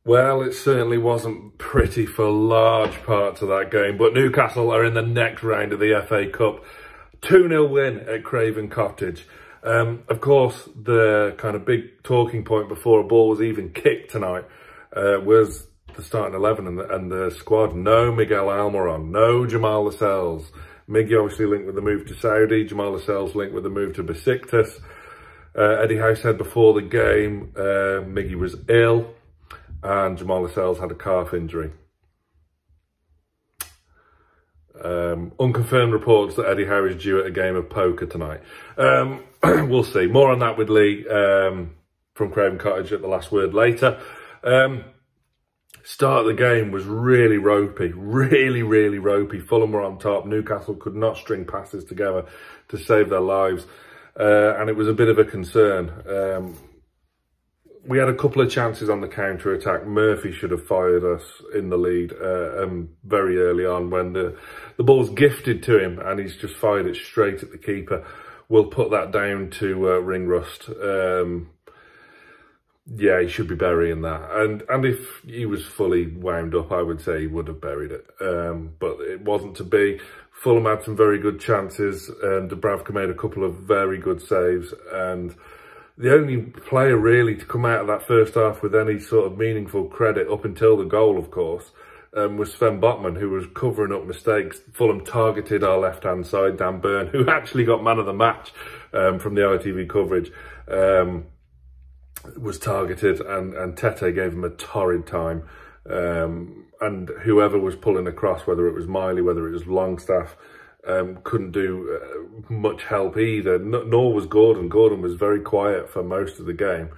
Well, it certainly wasn't pretty for large parts of that game, but Newcastle are in the next round of the FA Cup. 2-0 win at Craven Cottage. Of course, the kind of big talking point before a ball was even kicked tonight was the starting 11 and the squad. No Miguel Almiron, no Jamal Lascelles. Miggy obviously linked with the move to Saudi, Jamal Lascelles linked with the move to Besiktas. Eddie Howe said before the game, Miggy was ill and Jamal Lascelles had a calf injury. Unconfirmed reports that Eddie Howe is due at a game of poker tonight. We'll see. More on that with Lee from Craven Cottage at the last word later. Start of the game was really ropey, really ropey. Fulham were on top. Newcastle could not string passes together to save their lives. And it was a bit of a concern. We had a couple of chances on the counter-attack. Murphy should have fired us in the lead very early on when the ball's gifted to him and he's just fired it straight at the keeper. We'll put that down to ring rust. Yeah, he should be burying that. And if he was fully wound up, I would say he would have buried it. But it wasn't to be. Fulham had some very good chances and Dubravka made a couple of very good saves. And the only player really to come out of that first half with any sort of meaningful credit up until the goal, of course, was Sven Botman, who was covering up mistakes. Fulham targeted our left-hand side, Dan Burn, who actually got man of the match from the ITV coverage, was targeted and Tete gave him a torrid time. And whoever was pulling across, whether it was Miley, whether it was Longstaff, couldn't do much help either, nor was Gordon. Gordon was very quiet for most of the game.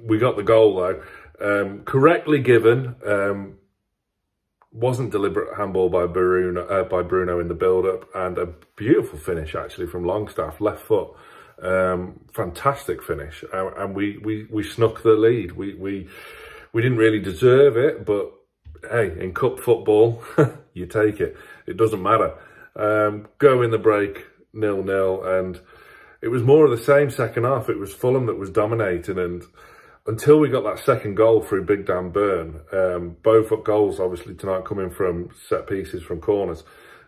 We got the goal though, correctly given, wasn't deliberate handball by Bruno in the build-up, and a beautiful finish actually from Longstaff, left foot. Fantastic finish, and we snuck the lead. We didn't really deserve it, but hey, in cup football, you take it. It doesn't matter. Go in the break 0-0, and it was more of the same second half. It was Fulham that was dominating, and until we got that second goal through Big Dan Burn, both goals obviously tonight coming from set pieces from corners.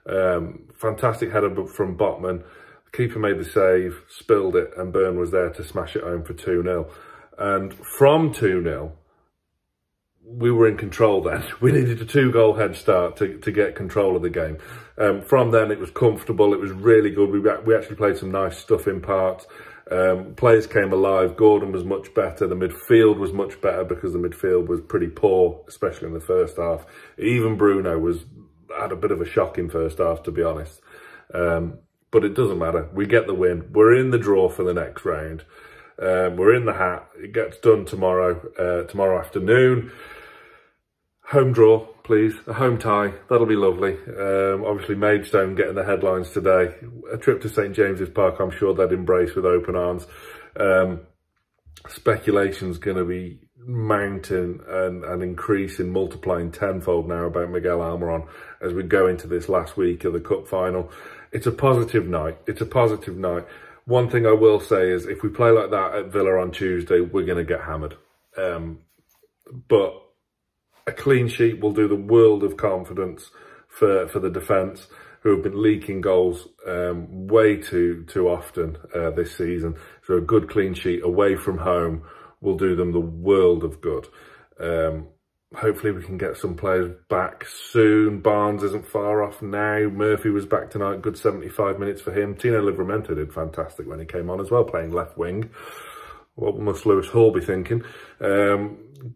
Fantastic header from Botman. The keeper made the save, spilled it, and Burn was there to smash it home for 2-0. And from 2-0, we were in control then. We needed a 2-goal head start to get control of the game. From then, it was comfortable. It was really good. We actually played some nice stuff in parts. Players came alive. Gordon was much better. The midfield was much better because the midfield was pretty poor, especially in the first half. Even Bruno had a bit of a shocking first half, to be honest. But it doesn't matter. We get the win. We're in the draw for the next round. We're in the hat. It gets done tomorrow afternoon. Home draw, please. A home tie. That'll be lovely. Obviously, Maidstone getting the headlines today. A trip to St James's Park, I'm sure they'd embrace with open arms. Speculation's going to be mounting and increasing, multiplying tenfold now about Miguel Almiron as we go into this last week of the cup final. It's a positive night. It's a positive night. One thing I will say is if we play like that at Villa on Tuesday, we're going to get hammered. But a clean sheet will do the world of confidence for the defence, who have been leaking goals way too often this season. So a good clean sheet away from home will do them the world of good. Hopefully we can get some players back soon. Barnes isn't far off now. Murphy was back tonight, good 75 minutes for him. Tino Livramento did fantastic when he came on as well, playing left wing. What must Lewis Hall be thinking?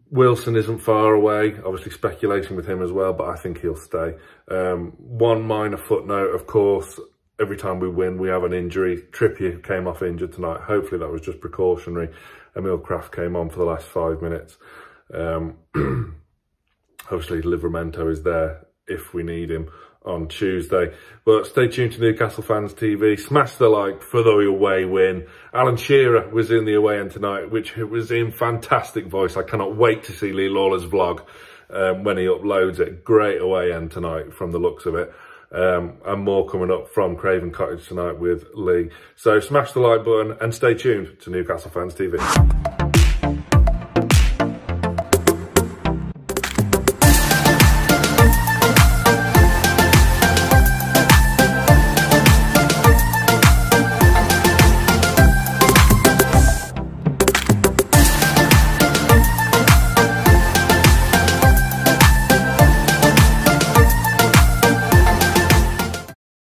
Wilson isn't far away. Obviously speculation with him as well, but I think he'll stay. One minor footnote, of course, every time we win, we have an injury. Trippier came off injured tonight. Hopefully that was just precautionary. Emil Kraft came on for the last 5 minutes. Obviously, Livramento is there if we need him on Tuesday. But stay tuned to Newcastle Fans TV. Smash the like for the away win. Alan Shearer was in the away end tonight, which was in fantastic voice. I cannot wait to see Lee Lawler's vlog when he uploads it. Great away end tonight from the looks of it. And more coming up from Craven Cottage tonight with Lee. So smash the like button and stay tuned to Newcastle Fans TV.